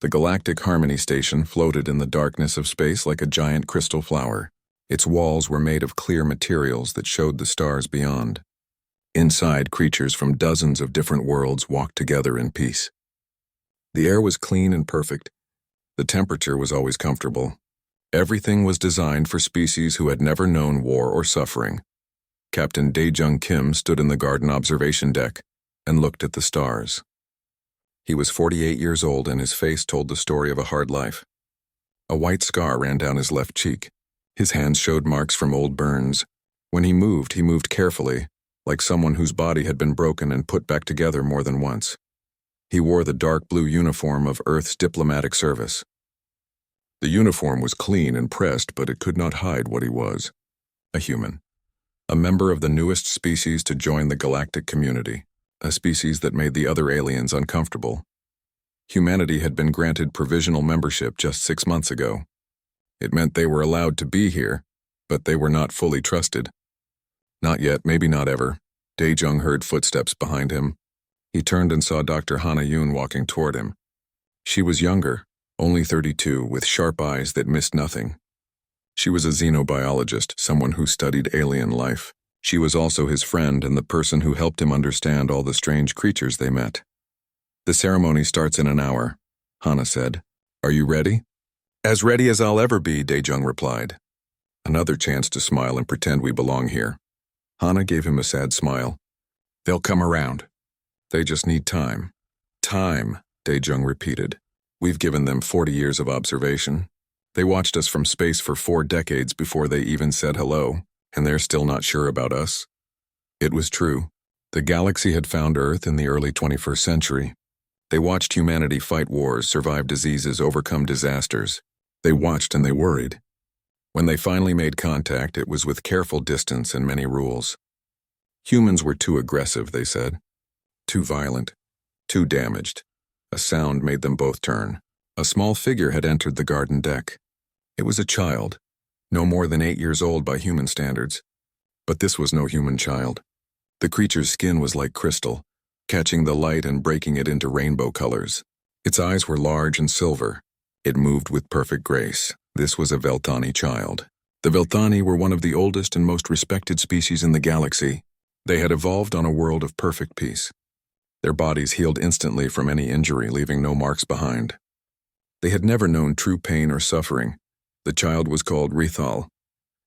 The Galactic Harmony Station floated in the darkness of space like a giant crystal flower. Its walls were made of clear materials that showed the stars beyond. Inside, creatures from dozens of different worlds walked together in peace. The air was clean and perfect. The temperature was always comfortable. Everything was designed for species who had never known war or suffering. Captain Dae-jung Kim stood in the garden observation deck and looked at the stars. He was 48 years old, and his face told the story of a hard life. A white scar ran down his left cheek. His hands showed marks from old burns. When he moved carefully, like someone whose body had been broken and put back together more than once. He wore the dark blue uniform of Earth's diplomatic service. The uniform was clean and pressed, but it could not hide what he was. A human. A member of the newest species to join the galactic community. A species that made the other aliens uncomfortable. Humanity had been granted provisional membership just 6 months ago. It meant they were allowed to be here, but they were not fully trusted. Not yet, maybe not ever. Dae-jung heard footsteps behind him. He turned and saw Dr. Hana-yoon walking toward him. She was younger, only 32, with sharp eyes that missed nothing. She was a xenobiologist, someone who studied alien life. She was also his friend and the person who helped him understand all the strange creatures they met. "The ceremony starts in an hour," Hana said. "Are you ready?" "As ready as I'll ever be," Dae-jung replied. Another chance to smile and pretend we belong here. Hana gave him a sad smile. "They'll come around. They just need time." "Time," Dae-jung repeated. "We've given them 40 years of observation. They watched us from space for 4 decades before they even said hello, and they're still not sure about us." It was true. The galaxy had found Earth in the early 21st century. They watched humanity fight wars, survive diseases, overcome disasters. They watched and they worried. When they finally made contact, it was with careful distance and many rules. Humans were too aggressive, they said. Too violent. Too damaged. A sound made them both turn. A small figure had entered the garden deck. It was a child, no more than 8 years old by human standards. But this was no human child. The creature's skin was like crystal, catching the light and breaking it into rainbow colors. Its eyes were large and silver. It moved with perfect grace. This was a Velthani child. The Velthani were one of the oldest and most respected species in the galaxy. They had evolved on a world of perfect peace. Their bodies healed instantly from any injury, leaving no marks behind. They had never known true pain or suffering. The child was called Rithal.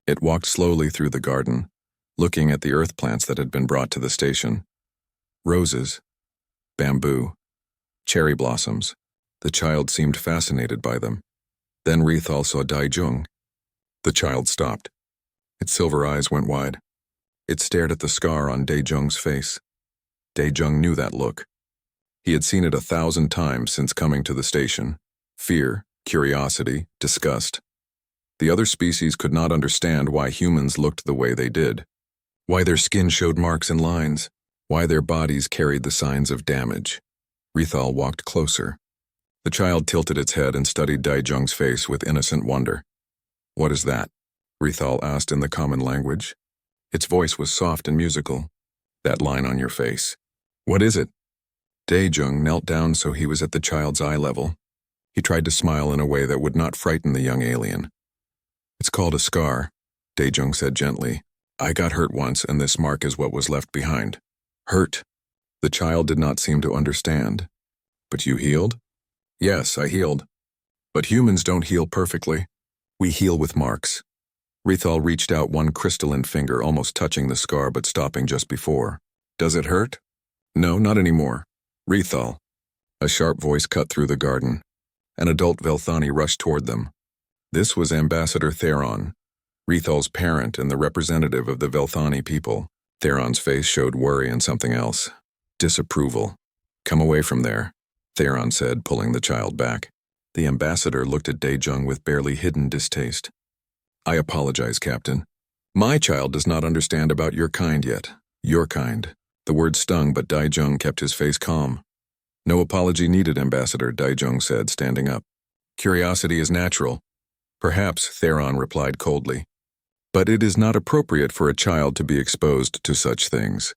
It walked slowly through the garden, looking at the earth plants that had been brought to the station. Roses, bamboo, cherry blossoms. The child seemed fascinated by them. Then Rithal saw Dae-jung. The child stopped. Its silver eyes went wide. It stared at the scar on Dae-jung's face. Dae-jung knew that look. He had seen it 1,000 times since coming to the station. Fear, curiosity, disgust. The other species could not understand why humans looked the way they did. Why their skin showed marks and lines. Why their bodies carried the signs of damage. Rithal walked closer. The child tilted its head and studied Dae-jung's face with innocent wonder. "What is that?" Rithal asked in the common language. Its voice was soft and musical. "That line on your face. What is it?" Dae-jung knelt down so he was at the child's eye level. He tried to smile in a way that would not frighten the young alien. "It's called a scar," Dae-jung said gently. "I got hurt once, and this mark is what was left behind." "Hurt?" The child did not seem to understand. "But you healed?" "Yes, I healed. But humans don't heal perfectly. We heal with marks." Rithal reached out one crystalline finger, almost touching the scar but stopping just before. "Does it hurt?" "No, not anymore." "Rithal." A sharp voice cut through the garden. An adult Velthani rushed toward them. This was Ambassador Theron, Rethal's parent and the representative of the Velthani people. Theron's face showed worry and something else. Disapproval. "Come away from there," Theron said, pulling the child back. The ambassador looked at Dae-jung with barely hidden distaste. "I apologize, Captain. My child does not understand about your kind yet. Your kind." The word stung, but Dae-jung kept his face calm. "No apology needed, Ambassador," Dae-jung said, standing up. "Curiosity is natural." "Perhaps," Theron replied coldly. "But it is not appropriate for a child to be exposed to such things.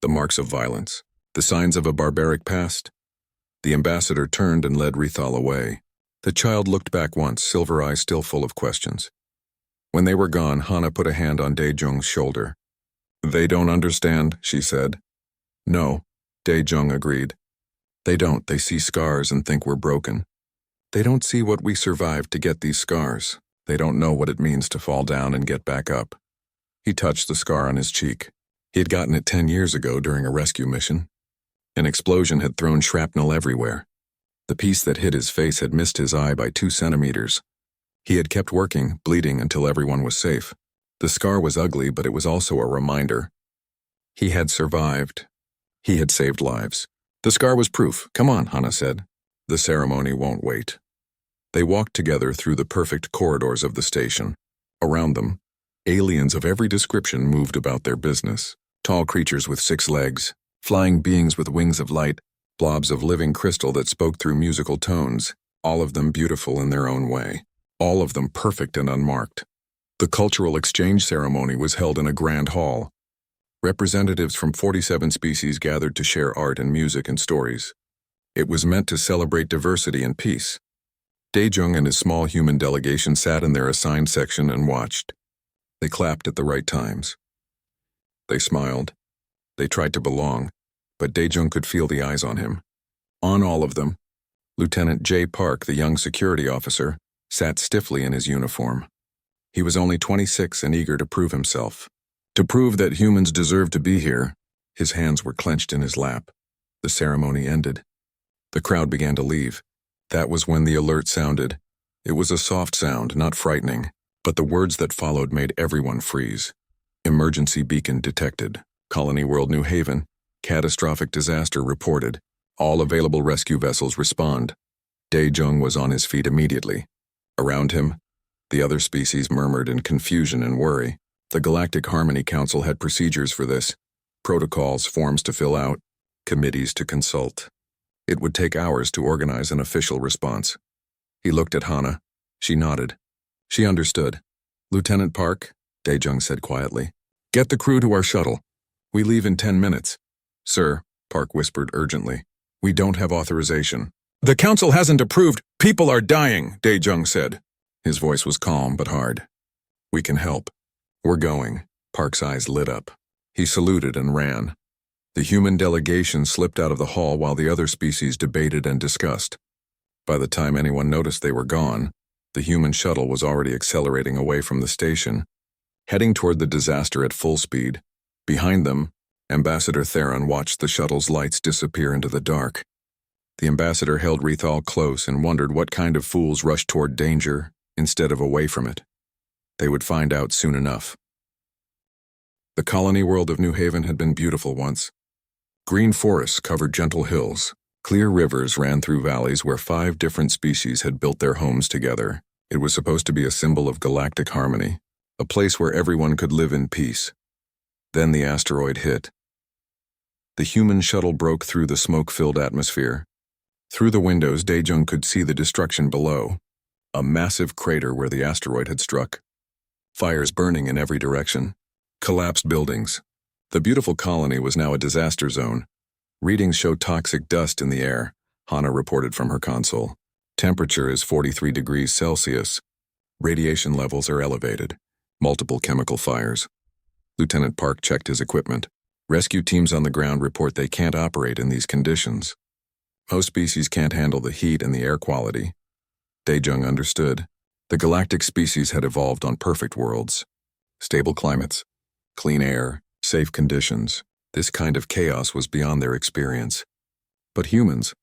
The marks of violence, the signs of a barbaric past. The ambassador turned and led Rethal away. The child looked back once, silver eyes still full of questions. When they were gone, Hana put a hand on Dae-jung's shoulder. "They don't understand," she said. "No," Dae-jung agreed. "They don't. They see scars and think we're broken. They don't see what we survived to get these scars. They don't know what it means to fall down and get back up." He touched the scar on his cheek. He had gotten it 10 years ago during a rescue mission. An explosion had thrown shrapnel everywhere. The piece that hit his face had missed his eye by 2 centimeters. He had kept working, bleeding until everyone was safe. The scar was ugly, but it was also a reminder. He had survived. He had saved lives. "The scar was proof. Come on," Hana said. "The ceremony won't wait." They walked together through the perfect corridors of the station. Around them, aliens of every description moved about their business. Tall creatures with 6 legs, flying beings with wings of light, blobs of living crystal that spoke through musical tones, all of them beautiful in their own way, all of them perfect and unmarked. The cultural exchange ceremony was held in a grand hall. Representatives from 47 species gathered to share art and music and stories. It was meant to celebrate diversity and peace. Dae-jung and his small human delegation sat in their assigned section and watched. They clapped at the right times. They smiled. They tried to belong, but Dae-jung could feel the eyes on him. On all of them, Lieutenant J. Park, the young security officer, sat stiffly in his uniform. He was only 26 and eager to prove himself. To prove that humans deserved to be here, his hands were clenched in his lap. The ceremony ended. The crowd began to leave. That was when the alert sounded. It was a soft sound, not frightening, but the words that followed made everyone freeze. Emergency beacon detected. Colony World New Haven. Catastrophic disaster reported. All available rescue vessels respond. Dae-jung was on his feet immediately. Around him, the other species murmured in confusion and worry. The Galactic Harmony Council had procedures for this. Protocols, forms to fill out, committees to consult. It would take hours to organize an official response. He looked at Hana. She nodded. She understood. "Lieutenant Park," Dae-jung said quietly, "get the crew to our shuttle. We leave in 10 minutes. "Sir," Park whispered urgently, "we don't have authorization." "The council hasn't approved. People are dying," Dae-jung said. His voice was calm but hard. "We can help. We're going." Park's eyes lit up. He saluted and ran. The human delegation slipped out of the hall while the other species debated and discussed. By the time anyone noticed they were gone, the human shuttle was already accelerating away from the station, heading toward the disaster at full speed. Behind them, Ambassador Theron watched the shuttle's lights disappear into the dark. The ambassador held Rethal close and wondered what kind of fools rushed toward danger instead of away from it. They would find out soon enough. The colony world of New Haven had been beautiful once. Green forests covered gentle hills. Clear rivers ran through valleys where 5 different species had built their homes together. It was supposed to be a symbol of galactic harmony, a place where everyone could live in peace. Then the asteroid hit. The human shuttle broke through the smoke-filled atmosphere. Through the windows, Dae-jung could see the destruction below, a massive crater where the asteroid had struck. Fires burning in every direction. Collapsed buildings. The beautiful colony was now a disaster zone. Readings showed toxic dust in the air, Hana reported from her console. Temperature is 43 degrees Celsius. Radiation levels are elevated. Multiple chemical fires. Lieutenant Park checked his equipment. Rescue teams on the ground report they can't operate in these conditions. Most species can't handle the heat and the air quality. Dae-jung understood. The galactic species had evolved on perfect worlds. Stable climates, clean air, safe conditions. This kind of chaos was beyond their experience. But humans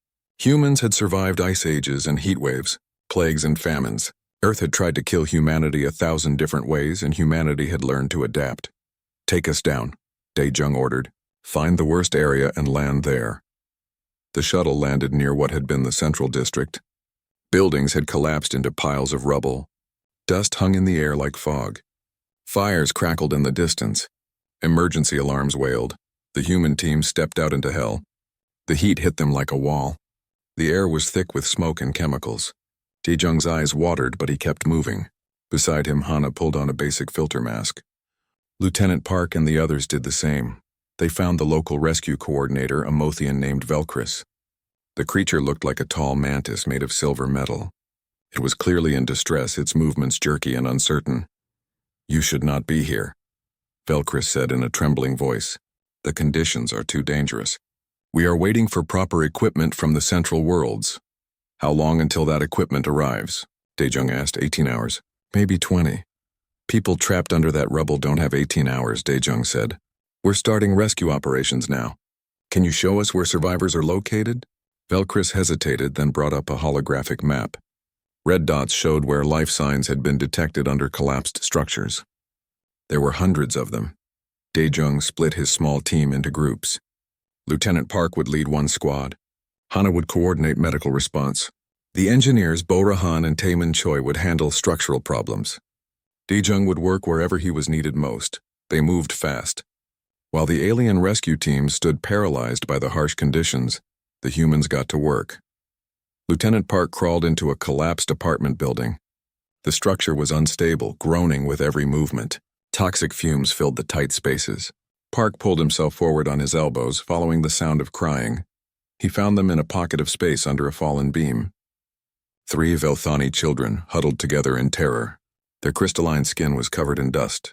had survived ice ages and heat waves, plagues and famines. Earth had tried to kill humanity 1,000 different ways, and humanity had learned to adapt. "Take us down," Dae-jung ordered. "Find the worst area and land there." The shuttle landed near what had been the central district. Buildings had collapsed into piles of rubble. Dust hung in the air like fog. Fires crackled in the distance. Emergency alarms wailed. The human team stepped out into hell. The heat hit them like a wall. The air was thick with smoke and chemicals. Dae-jung's eyes watered, but he kept moving. Beside him, Hana pulled on a basic filter mask. Lieutenant Park and the others did the same. They found the local rescue coordinator, a Mothian named Velcris. The creature looked like a tall mantis made of silver metal. It was clearly in distress, its movements jerky and uncertain. "You should not be here," Velcris said in a trembling voice. "The conditions are too dangerous. We are waiting for proper equipment from the Central Worlds." "How long until that equipment arrives?" Daejung asked. 18 hours. "Maybe 20. People trapped under that rubble don't have 18 hours, Daejung said. "We're starting rescue operations now. Can you show us where survivors are located?" Velcris hesitated, then brought up a holographic map. Red dots showed where life signs had been detected under collapsed structures. There were hundreds of them. Daejung split his small team into groups. Lieutenant Park would lead one squad. Hana would coordinate medical response. The engineers Bo-Rahan and Taemin Choi would handle structural problems. Daejung would work wherever he was needed most. They moved fast. While the alien rescue team stood paralyzed by the harsh conditions, the humans got to work. Lieutenant Park crawled into a collapsed apartment building. The structure was unstable, groaning with every movement. Toxic fumes filled the tight spaces. Park pulled himself forward on his elbows, following the sound of crying. He found them in a pocket of space under a fallen beam. 3 Velthani children huddled together in terror. Their crystalline skin was covered in dust.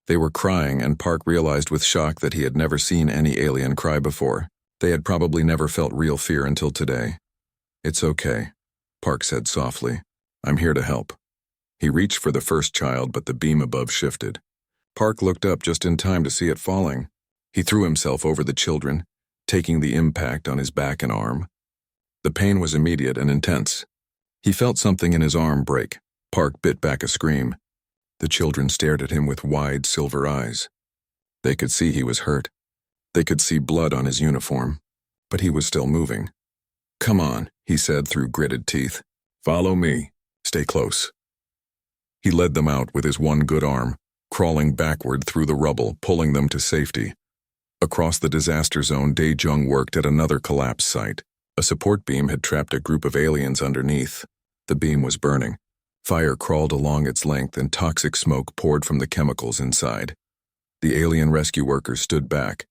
They were crying, and Park realized with shock that he had never seen any alien cry before. They had probably never felt real fear until today. "It's okay," Park said softly. "I'm here to help." He reached for the first child, but the beam above shifted. Park looked up just in time to see it falling. He threw himself over the children, taking the impact on his back and arm. The pain was immediate and intense. He felt something in his arm break. Park bit back a scream. The children stared at him with wide silver eyes. They could see he was hurt. They could see blood on his uniform. But he was still moving. "Come on," he said through gritted teeth. "Follow me. Stay close." He led them out with his one good arm, crawling backward through the rubble, pulling them to safety. Across the disaster zone, Daejung worked at another collapse site. A support beam had trapped a group of aliens underneath. The beam was burning. Fire crawled along its length, and toxic smoke poured from the chemicals inside. The alien rescue workers stood back,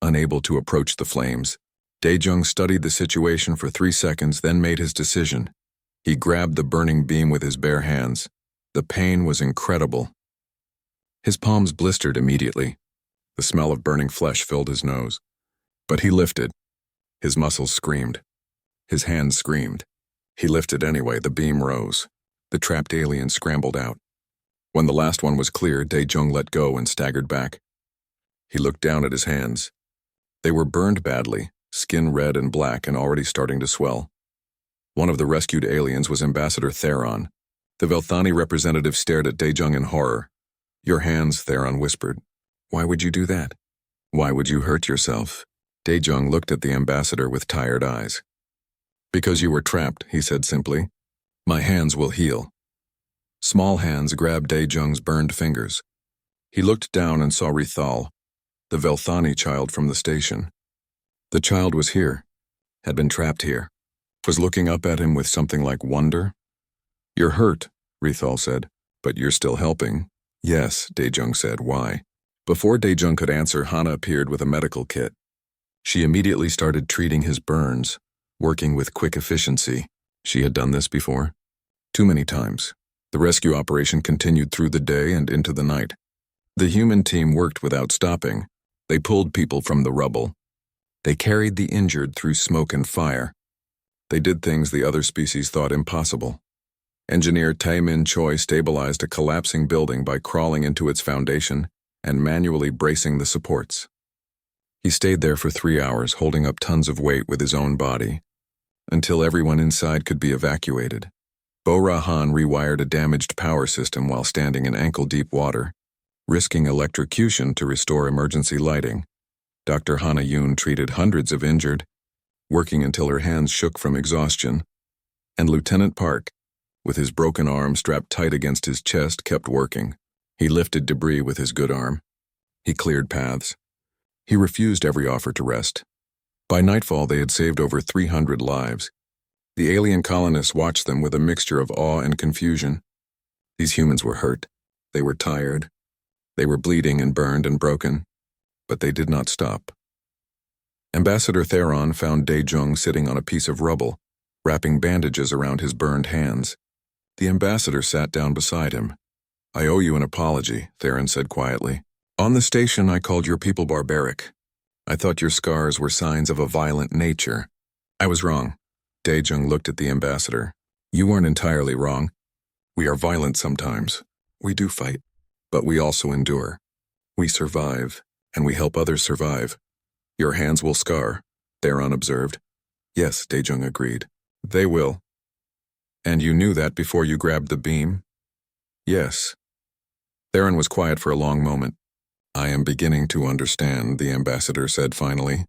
unable to approach the flames. Daejung studied the situation for 3 seconds, then made his decision. He grabbed the burning beam with his bare hands. The pain was incredible. His palms blistered immediately. The smell of burning flesh filled his nose. But he lifted. His muscles screamed. His hands screamed. He lifted anyway. The beam rose. The trapped alien scrambled out. When the last one was clear, Daejung let go and staggered back. He looked down at his hands. They were burned badly, skin red and black and already starting to swell. One of the rescued aliens was Ambassador Theron. The Velthani representative stared at Daejung in horror. "Your hands," Theron whispered. "Why would you do that? Why would you hurt yourself?" Daejung looked at the ambassador with tired eyes. "Because you were trapped," he said simply. "My hands will heal." Small hands grabbed Daejung's burned fingers. He looked down and saw Rithal, the Velthani child from the station. The child was here, had been trapped here, was looking up at him with something like wonder. "You're hurt," Rithal said, "but you're still helping." "Yes," Daejung said. "Why?" Before Daejung could answer, Hana appeared with a medical kit. She immediately started treating his burns, working with quick efficiency. She had done this before. Too many times. The rescue operation continued through the day and into the night. The human team worked without stopping. They pulled people from the rubble. They carried the injured through smoke and fire. They did things the other species thought impossible. Engineer Taemin Choi stabilized a collapsing building by crawling into its foundation and manually bracing the supports. He stayed there for 3 hours, holding up tons of weight with his own body, until everyone inside could be evacuated. Bo-Rahan rewired a damaged power system while standing in ankle-deep water, risking electrocution to restore emergency lighting. Dr. Hana Yoon treated hundreds of injured, working until her hands shook from exhaustion, and Lieutenant Park, with his broken arm strapped tight against his chest, kept working. He lifted debris with his good arm. He cleared paths. He refused every offer to rest. By nightfall, they had saved over 300 lives. The alien colonists watched them with a mixture of awe and confusion. These humans were hurt. They were tired. They were bleeding and burned and broken. But they did not stop. Ambassador Theron found Daejung sitting on a piece of rubble, wrapping bandages around his burned hands. The ambassador sat down beside him. "I owe you an apology," Theron said quietly. "On the station, I called your people barbaric. I thought your scars were signs of a violent nature. I was wrong." Daejung looked at the ambassador. "You weren't entirely wrong. We are violent sometimes. We do fight, but we also endure. We survive, and we help others survive. Your hands will scar," Theron observed. "Yes," Daejung agreed. "They will." "And you knew that before you grabbed the beam?" "Yes." Theron was quiet for a long moment. "I am beginning to understand," the ambassador said finally.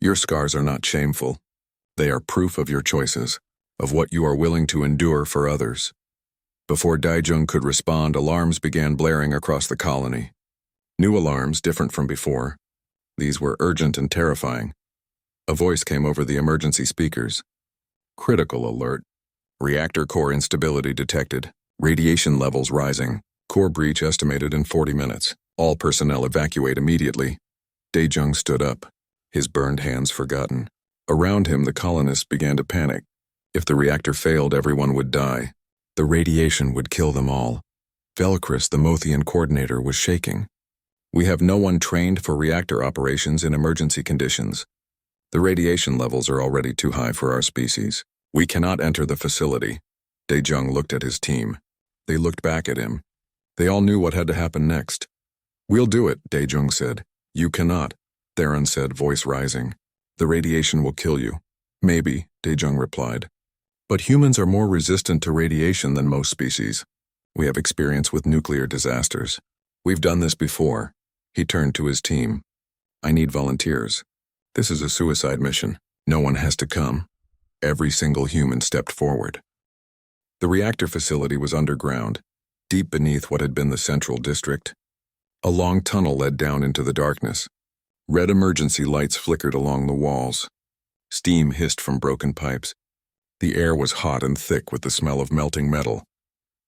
"Your scars are not shameful. They are proof of your choices, of what you are willing to endure for others." Before Daejung could respond, alarms began blaring across the colony. New alarms, different from before. These were urgent and terrifying. A voice came over the emergency speakers. "Critical alert. Reactor core instability detected. Radiation levels rising. Core breach estimated in 40 minutes. All personnel evacuate immediately." Daejung stood up, his burned hands forgotten. Around him, the colonists began to panic. If the reactor failed, everyone would die. The radiation would kill them all. Velcris, the Mothian coordinator, was shaking. "We have no one trained for reactor operations in emergency conditions. The radiation levels are already too high for our species. We cannot enter the facility." Daejung looked at his team. They looked back at him. They all knew what had to happen next. "We'll do it," Daejung said. "You cannot," Theron said, voice rising. "The radiation will kill you." "Maybe," Daejung replied. "But humans are more resistant to radiation than most species. We have experience with nuclear disasters. We've done this before." He turned to his team. "I need volunteers. This is a suicide mission. No one has to come." Every single human stepped forward. The reactor facility was underground, deep beneath what had been the central district. A long tunnel led down into the darkness. Red emergency lights flickered along the walls. Steam hissed from broken pipes. The air was hot and thick with the smell of melting metal.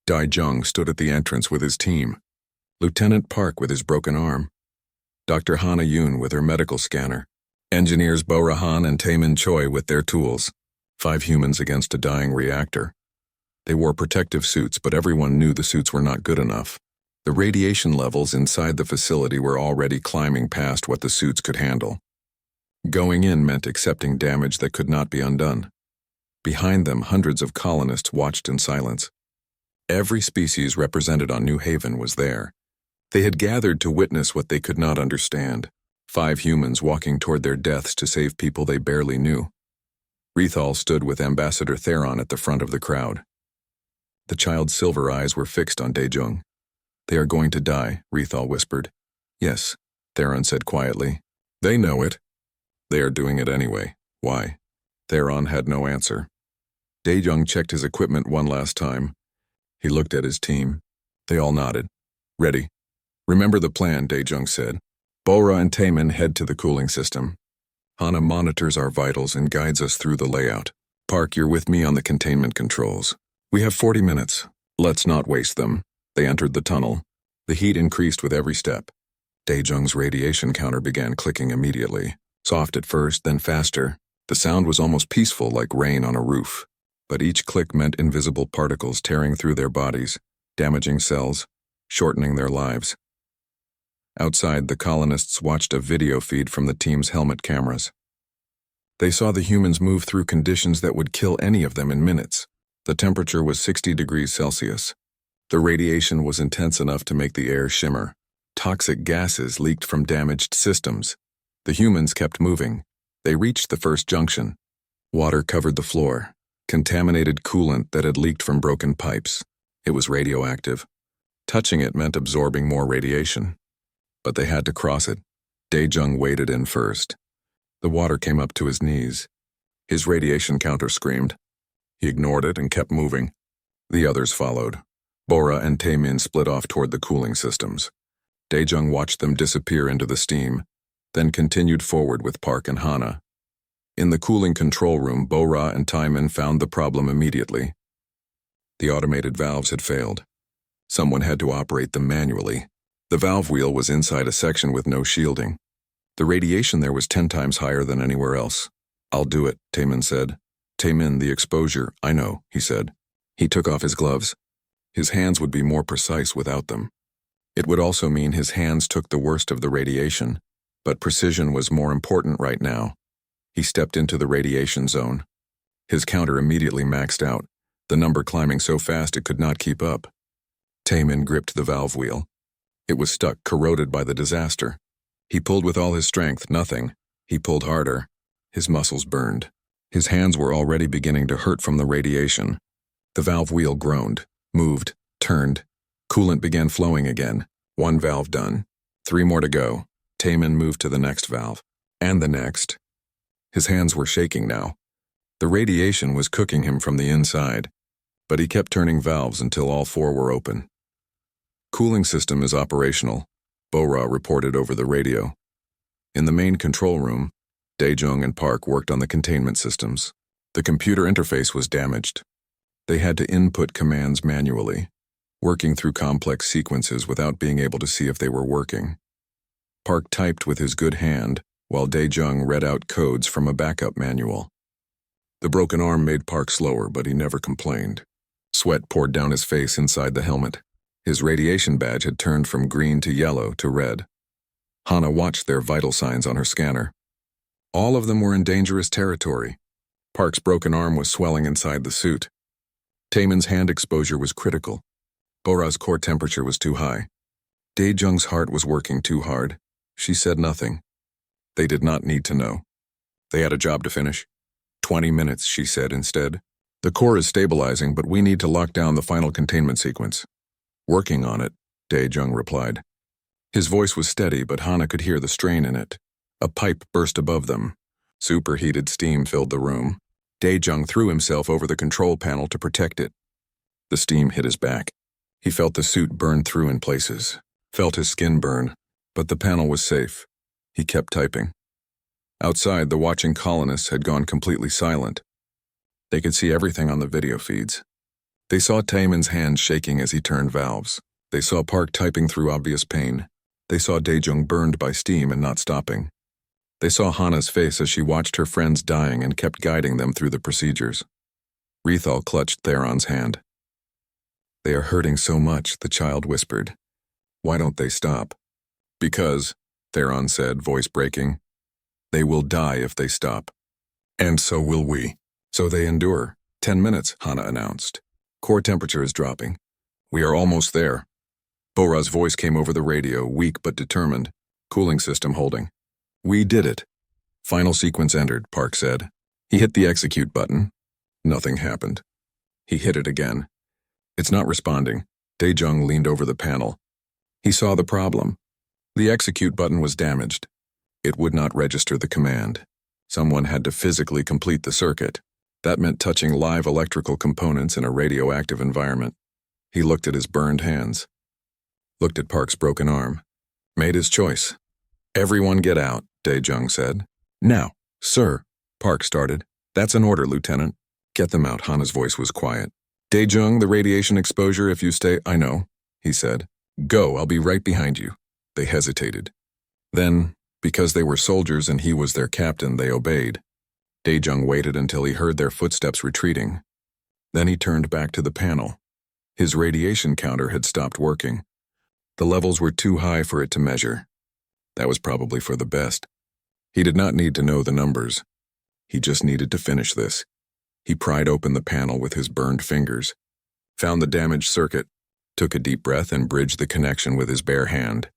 Daejung stood at the entrance with his team. Lieutenant Park with his broken arm. Dr. Hana Yoon with her medical scanner. Engineers Bo-ra Han and Taemin Choi with their tools. 5 humans against a dying reactor. They wore protective suits, but everyone knew the suits were not good enough. The radiation levels inside the facility were already climbing past what the suits could handle. Going in meant accepting damage that could not be undone. Behind them, hundreds of colonists watched in silence. Every species represented on New Haven was there. They had gathered to witness what they could not understand. 5 humans walking toward their deaths to save people they barely knew. Rethal stood with Ambassador Theron at the front of the crowd. The child's silver eyes were fixed on Daejung. "They are going to die," Rethal whispered. "Yes," Theron said quietly. "They know it. They are doing it anyway. Why?" Theron had no answer. Daejung checked his equipment one last time. He looked at his team. They all nodded. "Ready." "Remember the plan," Daejung said. "Bo-ra and Taemin head to the cooling system. Hana monitors our vitals and guides us through the layout. Park, you're with me on the containment controls. We have 40 minutes. Let's not waste them." They entered the tunnel. The heat increased with every step. Daejung's radiation counter began clicking immediately. Soft at first, then faster. The sound was almost peaceful, like rain on a roof. But each click meant invisible particles tearing through their bodies, damaging cells, shortening their lives. Outside, the colonists watched a video feed from the team's helmet cameras. They saw the humans move through conditions that would kill any of them in minutes. The temperature was 60 degrees Celsius. The radiation was intense enough to make the air shimmer. Toxic gases leaked from damaged systems. The humans kept moving. They reached the first junction. Water covered the floor, contaminated coolant that had leaked from broken pipes. It was radioactive. Touching it meant absorbing more radiation. But they had to cross it. Daejung waded in first. The water came up to his knees. His radiation counter screamed. He ignored it and kept moving. The others followed. Bo-ra and Taemin split off toward the cooling systems. Daejung watched them disappear into the steam, then continued forward with Park and Hana. In the cooling control room, Bo-ra and Taemin found the problem immediately. The automated valves had failed. Someone had to operate them manually. The valve wheel was inside a section with no shielding. The radiation there was 10 times higher than anywhere else. I'll do it, Taemin said. Taemin, the exposure, I know, he said. He took off his gloves. His hands would be more precise without them. It would also mean his hands took the worst of the radiation, but precision was more important right now. He stepped into the radiation zone. His counter immediately maxed out, the number climbing so fast it could not keep up. Taemin gripped the valve wheel. It was stuck, corroded by the disaster. He pulled with all his strength, nothing. He pulled harder. His muscles burned. His hands were already beginning to hurt from the radiation. The valve wheel groaned, moved, turned. Coolant began flowing again. 1 valve done. 3 more to go. Taemin moved to the next valve. And the next. His hands were shaking now. The radiation was cooking him from the inside, but he kept turning valves until all 4 were open. Cooling system is operational, Bo-Ra reported over the radio. In the main control room, Dae-jung and Park worked on the containment systems. The computer interface was damaged. They had to input commands manually, working through complex sequences without being able to see if they were working. Park typed with his good hand, while Dae-jung read out codes from a backup manual. The broken arm made Park slower, but he never complained. Sweat poured down his face inside the helmet. His radiation badge had turned from green to yellow to red. Hana watched their vital signs on her scanner. All of them were in dangerous territory. Park's broken arm was swelling inside the suit. Taemin's hand exposure was critical. Bo-Ra's core temperature was too high. Dae-jung's heart was working too hard. She said nothing. They did not need to know. They had a job to finish. 20 minutes, she said instead. The core is stabilizing, but we need to lock down the final containment sequence. Working on it, Dae-jung replied. His voice was steady, but Hana could hear the strain in it. A pipe burst above them. Superheated steam filled the room. Dae-jung threw himself over the control panel to protect it. The steam hit his back. He felt the suit burn through in places, felt his skin burn, but the panel was safe. He kept typing. Outside, the watching colonists had gone completely silent. They could see everything on the video feeds. They saw Taemin's hands shaking as he turned valves. They saw Park typing through obvious pain. They saw Dae-jung burned by steam and not stopping. They saw Hana's face as she watched her friends dying and kept guiding them through the procedures. Rethal clutched Theron's hand. They are hurting so much, the child whispered. Why don't they stop? Because, Theron said, voice breaking. They will die if they stop. And so will we. So they endure. 10 minutes, Hana announced. Core temperature is dropping. We are almost there. Bo-Ra's voice came over the radio, weak but determined. Cooling system holding. We did it. Final sequence entered, Park said. He hit the execute button. Nothing happened. He hit it again. It's not responding. Dae-jung leaned over the panel. He saw the problem. The execute button was damaged. It would not register the command. Someone had to physically complete the circuit. That meant touching live electrical components in a radioactive environment. He looked at his burned hands. Looked at Park's broken arm. Made his choice. Everyone get out, Dae-jung said. Now, sir, Park started. That's an order, Lieutenant. Get them out, Hana's voice was quiet. Dae-jung, the radiation exposure if you stay, I know, he said. Go, I'll be right behind you. They hesitated. Then, because they were soldiers and he was their captain, they obeyed. Dae-jung waited until he heard their footsteps retreating. Then he turned back to the panel. His radiation counter had stopped working. The levels were too high for it to measure. That was probably for the best. He did not need to know the numbers. He just needed to finish this. He pried open the panel with his burned fingers, found the damaged circuit, took a deep breath and bridged the connection with his bare hand.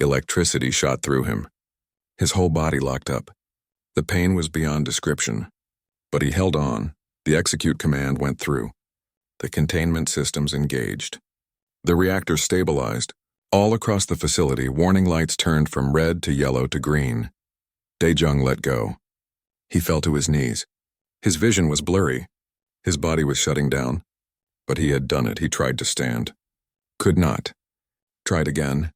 Electricity shot through him. His whole body locked up. The pain was beyond description. But he held on. The execute command went through. The containment systems engaged. The reactor stabilized. All across the facility, warning lights turned from red to yellow to green. Dae-jung let go. He fell to his knees. His vision was blurry. His body was shutting down. But he had done it. He tried to stand. Could not. Tried again.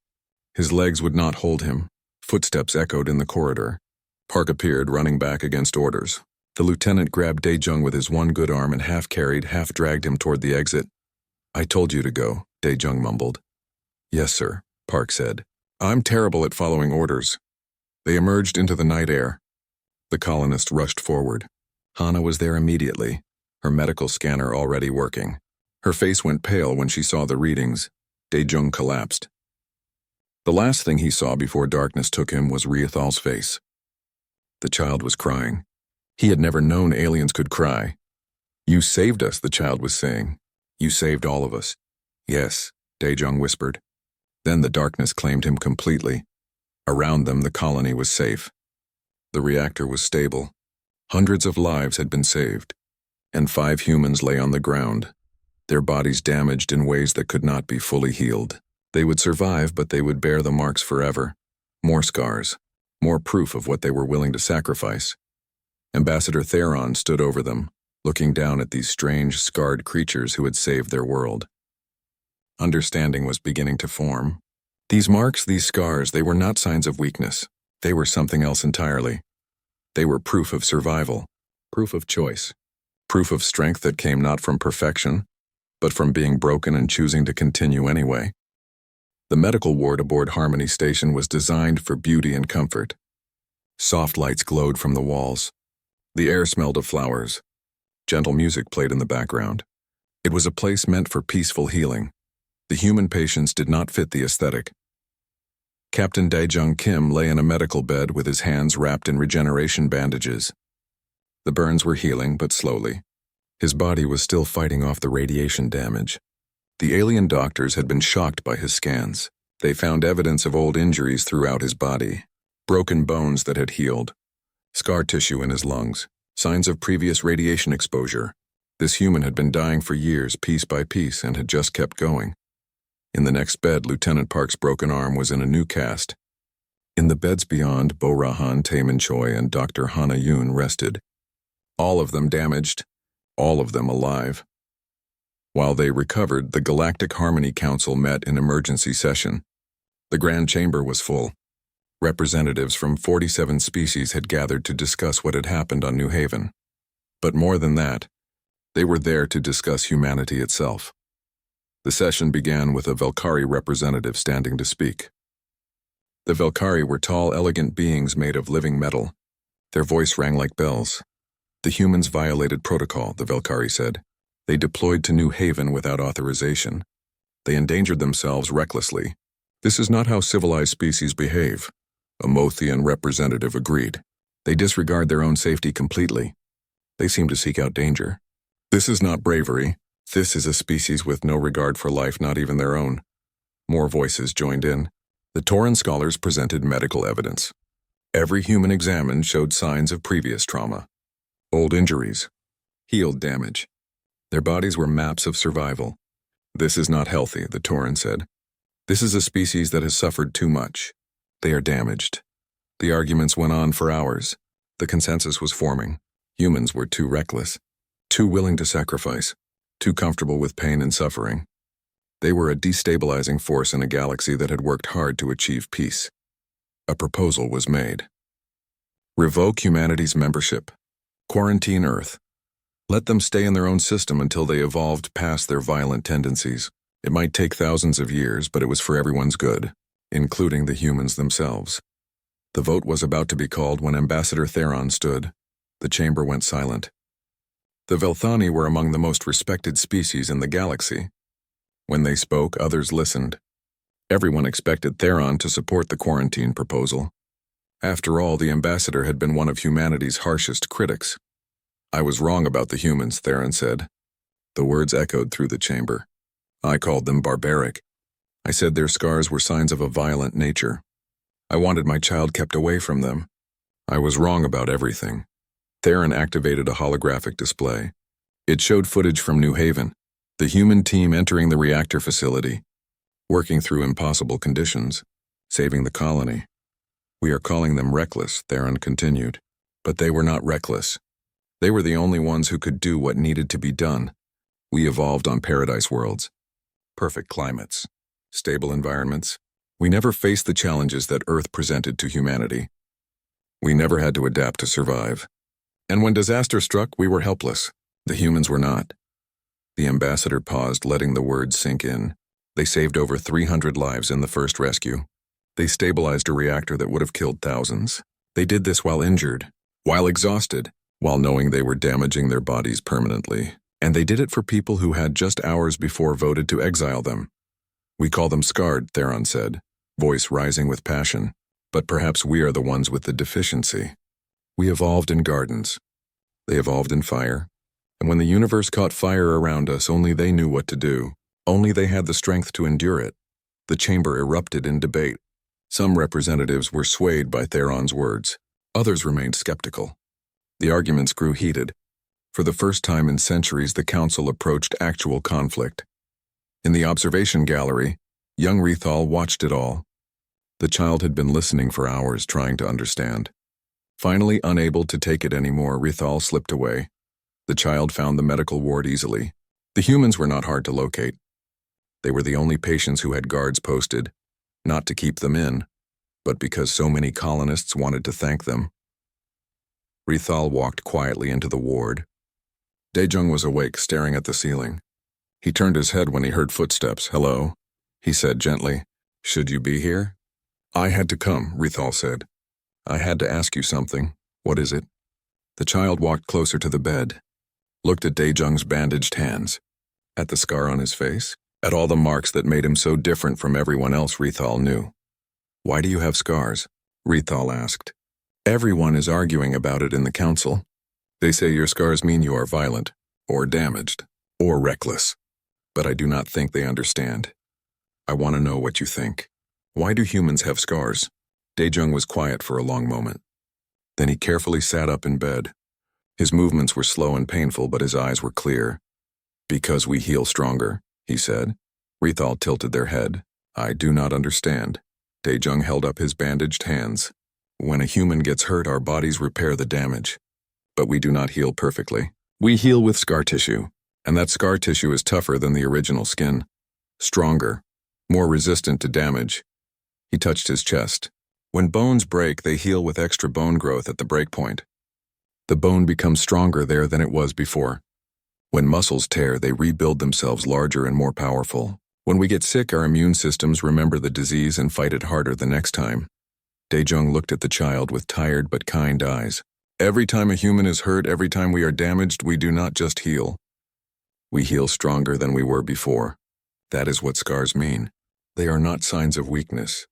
His legs would not hold him. Footsteps echoed in the corridor. Park appeared, running back against orders. The lieutenant grabbed Dae-jung with his one good arm and half-carried, half-dragged him toward the exit. I told you to go, Dae-jung mumbled. Yes, sir, Park said. I'm terrible at following orders. They emerged into the night air. The colonists rushed forward. Hana was there immediately, her medical scanner already working. Her face went pale when she saw the readings. Daejung collapsed. The last thing he saw before darkness took him was Riethal's face. The child was crying. He had never known aliens could cry. "You saved us," the child was saying. "You saved all of us." "Yes," Daejung whispered. Then the darkness claimed him completely. Around them, the colony was safe. The reactor was stable. Hundreds of lives had been saved. And 5 humans lay on the ground, their bodies damaged in ways that could not be fully healed. They would survive, but they would bear the marks forever. More scars. More proof of what they were willing to sacrifice. Ambassador Theron stood over them, looking down at these strange, scarred creatures who had saved their world. Understanding was beginning to form. These marks, these scars, they were not signs of weakness. They were something else entirely. They were proof of survival, proof of choice, proof of strength that came not from perfection, but from being broken and choosing to continue anyway. The medical ward aboard Harmony Station was designed for beauty and comfort. Soft lights glowed from the walls. The air smelled of flowers. Gentle music played in the background. It was a place meant for peaceful healing. The human patients did not fit the aesthetic. Captain Daejung Kim lay in a medical bed with his hands wrapped in regeneration bandages. The burns were healing, but slowly. His body was still fighting off the radiation damage. The alien doctors had been shocked by his scans. They found evidence of old injuries throughout his body, broken bones that had healed, scar tissue in his lungs, signs of previous radiation exposure. This human had been dying for years, piece by piece, and had just kept going. In the next bed, Lieutenant Park's broken arm was in a new cast. In the beds beyond, Bo Rahan, Taemin Choi, and Dr. Hana Yoon rested. All of them damaged, all of them alive. While they recovered, the Galactic Harmony Council met in emergency session. The Grand Chamber was full. Representatives from 47 species had gathered to discuss what had happened on New Haven. But more than that, they were there to discuss humanity itself. The session began with a Velkari representative standing to speak. The Velkari were tall, elegant beings made of living metal. Their voice rang like bells. The humans violated protocol, the Velkari said. They deployed to New Haven without authorization. They endangered themselves recklessly. This is not how civilized species behave. A Mothian representative agreed. They disregard their own safety completely. They seem to seek out danger. This is not bravery. This is a species with no regard for life, not even their own. More voices joined in. The Tauran scholars presented medical evidence. Every human examined showed signs of previous trauma. Old injuries. Healed damage. Their bodies were maps of survival. This is not healthy, the Tauran said. This is a species that has suffered too much. They are damaged. The arguments went on for hours. The consensus was forming. Humans were too reckless, too willing to sacrifice, too comfortable with pain and suffering. They were a destabilizing force in a galaxy that had worked hard to achieve peace. A proposal was made. Revoke humanity's membership. Quarantine Earth. Let them stay in their own system until they evolved past their violent tendencies. It might take thousands of years, but it was for everyone's good, including the humans themselves. The vote was about to be called when Ambassador Theron stood. The chamber went silent. The Velthani were among the most respected species in the galaxy. When they spoke, others listened. Everyone expected Theron to support the quarantine proposal. After all, the ambassador had been one of humanity's harshest critics. I was wrong about the humans, Theron said. The words echoed through the chamber. I called them barbaric. I said their scars were signs of a violent nature. I wanted my child kept away from them. I was wrong about everything. Theron activated a holographic display. It showed footage from New Haven, the human team entering the reactor facility, working through impossible conditions, saving the colony. We are calling them reckless, Theron continued. But they were not reckless. They were the only ones who could do what needed to be done. We evolved on paradise worlds. Perfect climates. Stable environments. We never faced the challenges that Earth presented to humanity. We never had to adapt to survive. And when disaster struck, we were helpless. The humans were not. The ambassador paused, letting the words sink in. They saved over 300 lives in the first rescue. They stabilized a reactor that would have killed thousands. They did this while injured, while exhausted, while knowing they were damaging their bodies permanently. And they did it for people who had just hours before voted to exile them. We call them scarred, Theron said, voice rising with passion. But perhaps we are the ones with the deficiency. We evolved in gardens. They evolved in fire. And when the universe caught fire around us, only they knew what to do. Only they had the strength to endure it. The chamber erupted in debate. Some representatives were swayed by Theron's words. Others remained skeptical. The arguments grew heated. For the first time in centuries, the council approached actual conflict. In the observation gallery, young Rethal watched it all. The child had been listening for hours, trying to understand. Finally, unable to take it anymore, Rethal slipped away. The child found the medical ward easily. The humans were not hard to locate. They were the only patients who had guards posted, not to keep them in, but because so many colonists wanted to thank them. Rethal walked quietly into the ward. Daejung was awake, staring at the ceiling. He turned his head when he heard footsteps. "Hello," he said gently. "Should you be here?" "I had to come," Rethal said. "I had to ask you something." "What is it?" The child walked closer to the bed, looked at Daejung's bandaged hands, at the scar on his face, at all the marks that made him so different from everyone else Rethal knew. "Why do you have scars?" Rethal asked. "Everyone is arguing about it in the council. They say your scars mean you are violent, or damaged, or reckless. But I do not think they understand. I want to know what you think. Why do humans have scars?" Daejung was quiet for a long moment. Then he carefully sat up in bed. His movements were slow and painful, but his eyes were clear. "Because we heal stronger," he said. Rethal tilted their head. "I do not understand." Daejung held up his bandaged hands. "When a human gets hurt, our bodies repair the damage. But we do not heal perfectly. We heal with scar tissue, and that scar tissue is tougher than the original skin. Stronger, more resistant to damage." He touched his chest. "When bones break, they heal with extra bone growth at the breakpoint. The bone becomes stronger there than it was before. When muscles tear, they rebuild themselves larger and more powerful. When we get sick, our immune systems remember the disease and fight it harder the next time." Daejung looked at the child with tired but kind eyes. "Every time a human is hurt, every time we are damaged, we do not just heal. We heal stronger than we were before. That is what scars mean. They are not signs of weakness.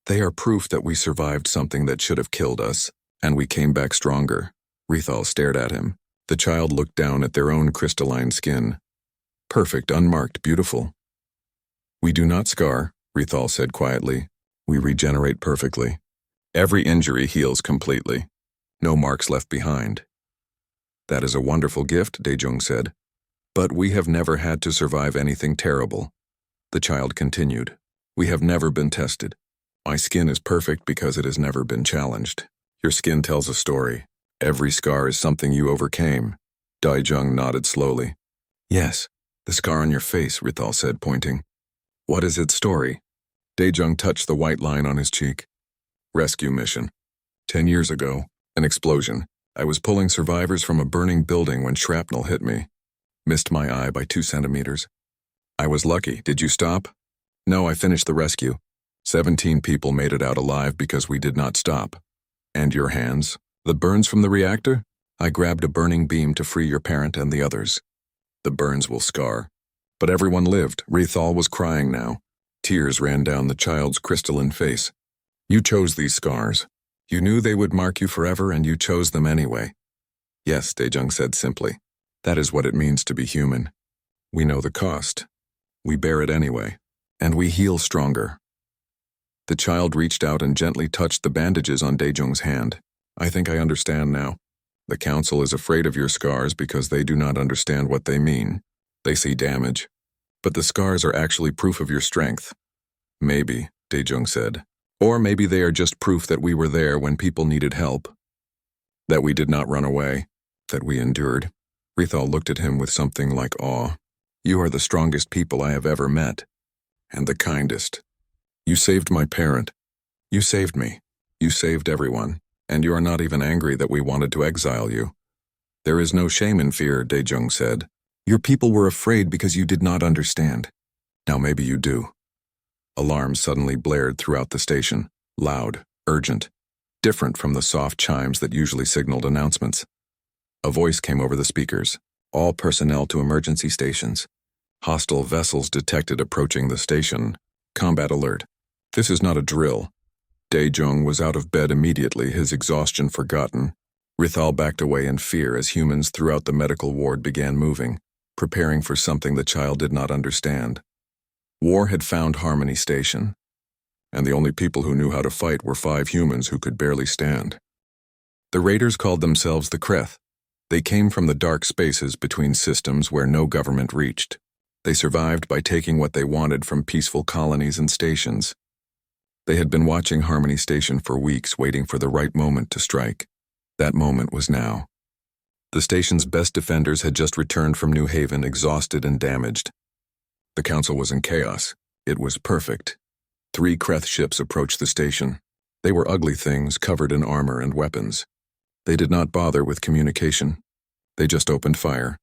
They are proof that we survived something that should have killed us, and we came back stronger." Rethal stared at him. The child looked down at their own crystalline skin. Perfect, unmarked, beautiful. "We do not scar," Rethal said quietly. "We regenerate perfectly. Every injury heals completely. No marks left behind." "That is a wonderful gift," Daejung said. "But we have never had to survive anything terrible." The child continued. "We have never been tested. My skin is perfect because it has never been challenged. Your skin tells a story. Every scar is something you overcame." Daejung nodded slowly. "Yes, the scar on your face," Rethal said, pointing. "What is its story?" Daejung touched the white line on his cheek. "Rescue mission. 10 years ago, an explosion. I was pulling survivors from a burning building when shrapnel hit me. Missed my eye by 2 centimeters. I was lucky. Did you stop?" "No, I finished the rescue. 17 people made it out alive because we did not stop." "And your hands? The burns from the reactor?" "I grabbed a burning beam to free your parent and the others. The burns will scar." "But everyone lived." Rethal was crying now. Tears ran down the child's crystalline face. "You chose these scars. You knew they would mark you forever, and you chose them anyway." "Yes," Daejung said simply. "That is what it means to be human. We know the cost. We bear it anyway. And we heal stronger." The child reached out and gently touched the bandages on Daejung's hand. "I think I understand now. The council is afraid of your scars because they do not understand what they mean. They see damage. But the scars are actually proof of your strength." "Maybe," Daejung said. "Or maybe they are just proof that we were there when people needed help. That we did not run away. That we endured." Rethal looked at him with something like awe. "You are the strongest people I have ever met. And the kindest. You saved my parent. You saved me. You saved everyone. And you are not even angry that we wanted to exile you." "There is no shame in fear," Daejung said. "Your people were afraid because you did not understand. Now maybe you do." Alarms suddenly blared throughout the station, loud, urgent, different from the soft chimes that usually signaled announcements. A voice came over the speakers. All personnel to emergency stations. Hostile vessels detected approaching the station. Combat alert. This is not a drill. Dae-jung was out of bed immediately, his exhaustion forgotten. Rithal backed away in fear as humans throughout the medical ward began moving, preparing for something the child did not understand. War had found Harmony Station, and the only people who knew how to fight were 5 humans who could barely stand. The raiders called themselves the Kreth. They came from the dark spaces between systems where no government reached. They survived by taking what they wanted from peaceful colonies and stations. They had been watching Harmony Station for weeks, waiting for the right moment to strike. That moment was now. The station's best defenders had just returned from New Haven, exhausted and damaged. The council was in chaos. It was perfect. 3 Kreth ships approached the station. They were ugly things covered in armor and weapons. They did not bother with communication. They just opened fire.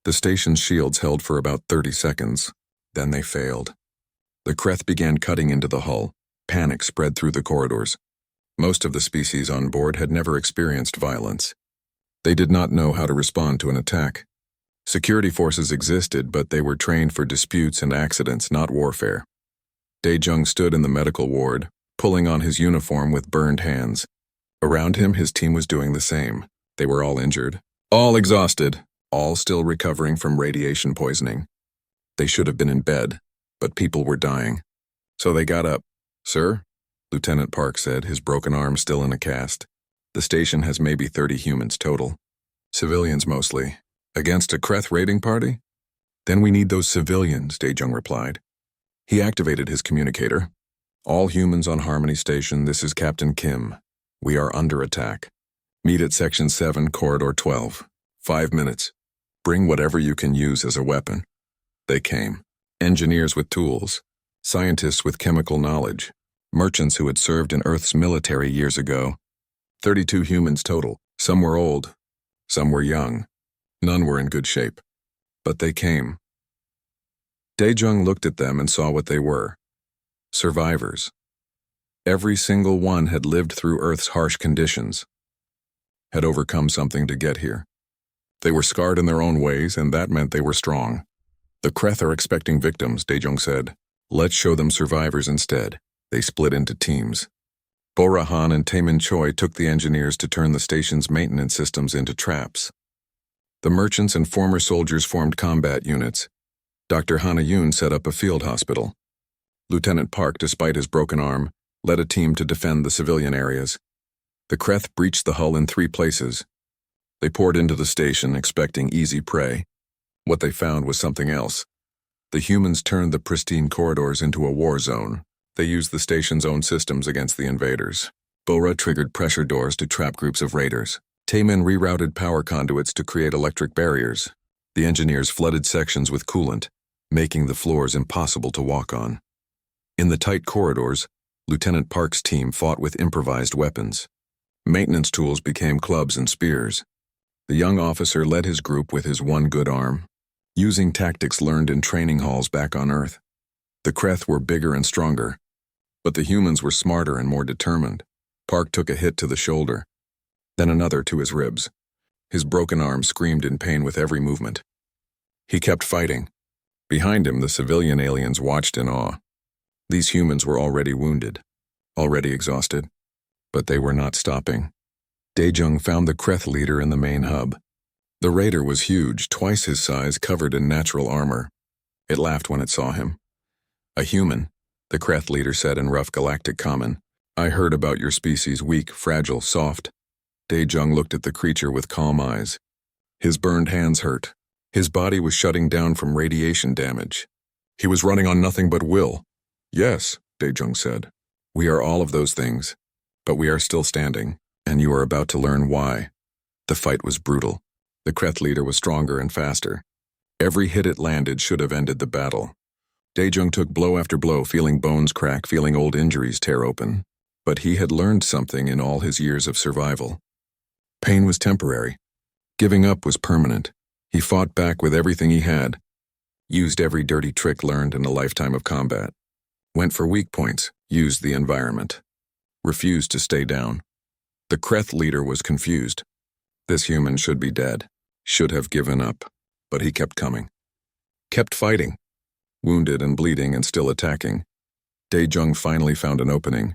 The station's shields held for about 30 seconds. Then they failed. The Kreth began cutting into the hull. Panic spread through the corridors. Most of the species on board had never experienced violence. They did not know how to respond to an attack. Security forces existed, but they were trained for disputes and accidents, not warfare. Dae-jung stood in the medical ward, pulling on his uniform with burned hands. Around him, his team was doing the same. They were all injured, all exhausted, all still recovering from radiation poisoning. They should have been in bed, but people were dying. So they got up. "Sir," Lieutenant Park said, his broken arm still in a cast. "The station has maybe 30 humans total. Civilians mostly. Against a Kreth raiding party? Then we need those civilians," Dae-jung replied. He activated his communicator. "All humans on Harmony Station, this is Captain Kim. We are under attack. Meet at Section 7, Corridor 12. 5 minutes. Bring whatever you can use as a weapon." They came. Engineers with tools. Scientists with chemical knowledge. Merchants who had served in Earth's military years ago. 32 humans total. Some were old. Some were young. None were in good shape. But they came. Dae-jung looked at them and saw what they were. Survivors. Every single one had lived through Earth's harsh conditions. Had overcome something to get here. They were scarred in their own ways, and that meant they were strong. "The Kreth are expecting victims," Dae-jung said. "Let's show them survivors instead." They split into teams. Bo-ra Han and Taemin Choi took the engineers to turn the station's maintenance systems into traps. The merchants and former soldiers formed combat units. Dr. Hana-yoon set up a field hospital. Lieutenant Park, despite his broken arm, led a team to defend the civilian areas. The Kreth breached the hull in 3 places. They poured into the station, expecting easy prey. What they found was something else. The humans turned the pristine corridors into a war zone. They used the station's own systems against the invaders. Bo-ra triggered pressure doors to trap groups of raiders. Taemin rerouted power conduits to create electric barriers. The engineers flooded sections with coolant, making the floors impossible to walk on. In the tight corridors, Lieutenant Park's team fought with improvised weapons. Maintenance tools became clubs and spears. The young officer led his group with his one good arm, using tactics learned in training halls back on Earth. The Kreth were bigger and stronger, but the humans were smarter and more determined. Park took a hit to the shoulder, then another to his ribs. His broken arm screamed in pain with every movement. He kept fighting. Behind him, the civilian aliens watched in awe. These humans were already wounded, already exhausted, but they were not stopping. Dae-jung found the Kreth leader in the main hub. The raider was huge, twice his size, covered in natural armor. It laughed when it saw him. "A human," the Kreth leader said in rough galactic common. "I heard about your species, weak, fragile, soft." Dae-jung looked at the creature with calm eyes. His burned hands hurt. His body was shutting down from radiation damage. He was running on nothing but will. "Yes," Dae-jung said. "We are all of those things, but we are still standing, and you are about to learn why." The fight was brutal. The Kreth leader was stronger and faster. Every hit it landed should have ended the battle. Dae-jung took blow after blow, feeling bones crack, feeling old injuries tear open. But he had learned something in all his years of survival. Pain was temporary. Giving up was permanent. He fought back with everything he had, used every dirty trick learned in a lifetime of combat. Went for weak points, used the environment. Refused to stay down. The Kreth leader was confused. This human should be dead. Should have given up. But he kept coming. Kept fighting. Wounded and bleeding and still attacking. Daejung finally found an opening.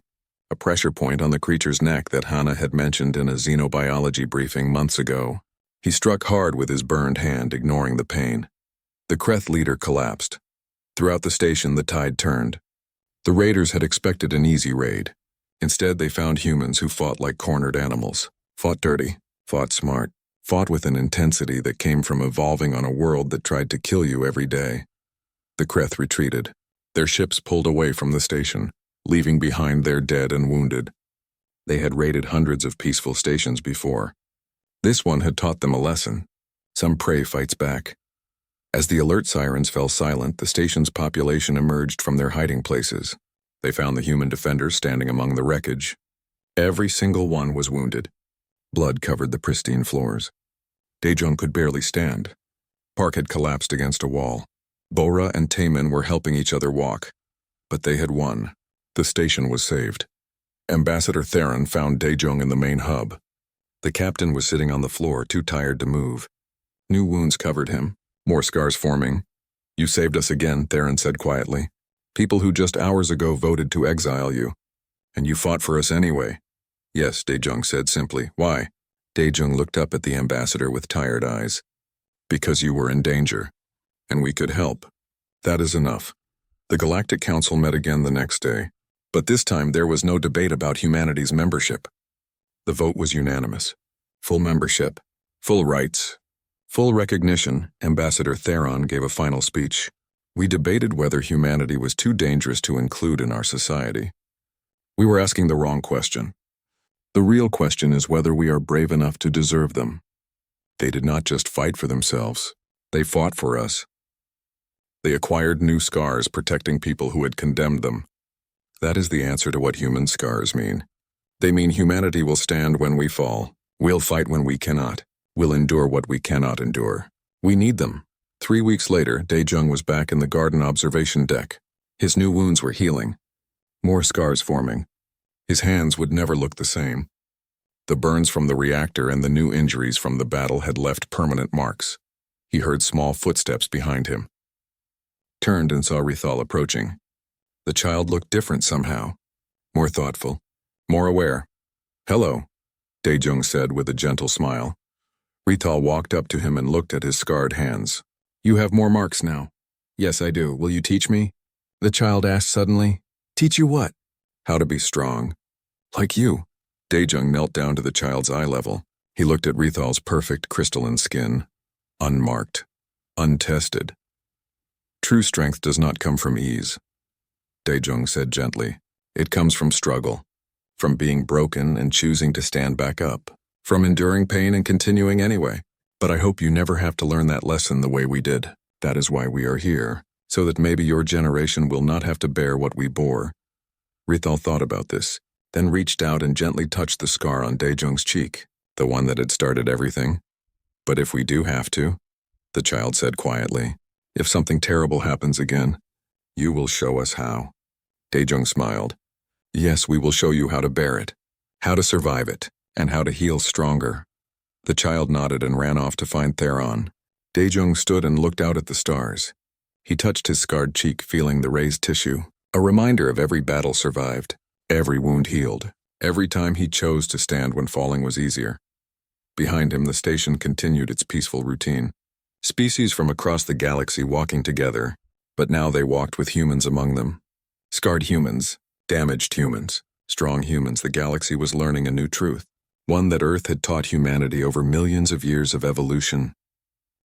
A pressure point on the creature's neck that Hana had mentioned in a xenobiology briefing months ago. He struck hard with his burned hand, ignoring the pain. The Kreth leader collapsed. Throughout the station, the tide turned. The raiders had expected an easy raid. Instead, they found humans who fought like cornered animals. Fought dirty, fought smart, fought with an intensity that came from evolving on a world that tried to kill you every day. The Kreth retreated. Their ships pulled away from the station, leaving behind their dead and wounded. They had raided hundreds of peaceful stations before. This one had taught them a lesson. Some prey fights back. As the alert sirens fell silent, the station's population emerged from their hiding places. They found the human defenders standing among the wreckage. Every single one was wounded. Blood covered the pristine floors. Daejung could barely stand. Park had collapsed against a wall. Bora and Taemin were helping each other walk. But they had won. The station was saved. Ambassador Theron found Daejung in the main hub. The captain was sitting on the floor, too tired to move. New wounds covered him, more scars forming. "You saved us again," Theron said quietly. "People who just hours ago voted to exile you. And you fought for us anyway." "Yes," Daejung said simply. "Why?" Daejung looked up at the ambassador with tired eyes. "Because you were in danger. And we could help. That is enough." The Galactic Council met again the next day. But this time there was no debate about humanity's membership. The vote was unanimous. Full membership, full rights, full recognition. Ambassador Theron gave a final speech. "We debated whether humanity was too dangerous to include in our society. We were asking the wrong question. The real question is whether we are brave enough to deserve them. They did not just fight for themselves. They fought for us. They acquired new scars protecting people who had condemned them. That is the answer to what human scars mean. They mean humanity will stand when we fall. We'll fight when we cannot. We'll endure what we cannot endure. We need them." 3 weeks later, Daejung was back in the garden observation deck. His new wounds were healing. More scars forming. His hands would never look the same. The burns from the reactor and the new injuries from the battle had left permanent marks. He heard small footsteps behind him. Turned and saw Rithal approaching. The child looked different somehow. More thoughtful. More aware. "Hello," Daejung said with a gentle smile. Rithal walked up to him and looked at his scarred hands. "You have more marks now." "Yes, I do. Will you teach me?" the child asked suddenly. "Teach you what?" "How to be strong. Like you." Daejung knelt down to the child's eye level. He looked at Rithal's perfect crystalline skin. Unmarked. Untested. "True strength does not come from ease," Daejung said gently. "It comes from struggle. From being broken and choosing to stand back up. From enduring pain and continuing anyway. But I hope you never have to learn that lesson the way we did. That is why we are here, so that maybe your generation will not have to bear what we bore." Rithal thought about this, then reached out and gently touched the scar on Daejung's cheek, the one that had started everything. "But if we do have to," the child said quietly, "if something terrible happens again, you will show us how." Daejung smiled. "Yes, we will show you how to bear it, how to survive it, and how to heal stronger." The child nodded and ran off to find Theron. Daejung stood and looked out at the stars. He touched his scarred cheek, feeling the raised tissue, a reminder of every battle survived, every wound healed, every time he chose to stand when falling was easier. Behind him, the station continued its peaceful routine. Species from across the galaxy walking together, but now they walked with humans among them. Scarred humans, damaged humans, strong humans. The galaxy was learning a new truth, one that Earth had taught humanity over millions of years of evolution.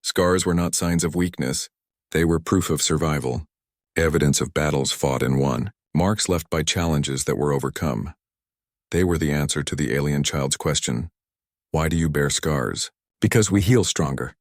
Scars were not signs of weakness. They were proof of survival, evidence of battles fought and won, marks left by challenges that were overcome. They were the answer to the alien child's question. "Why do you bear scars?" "Because we heal stronger,"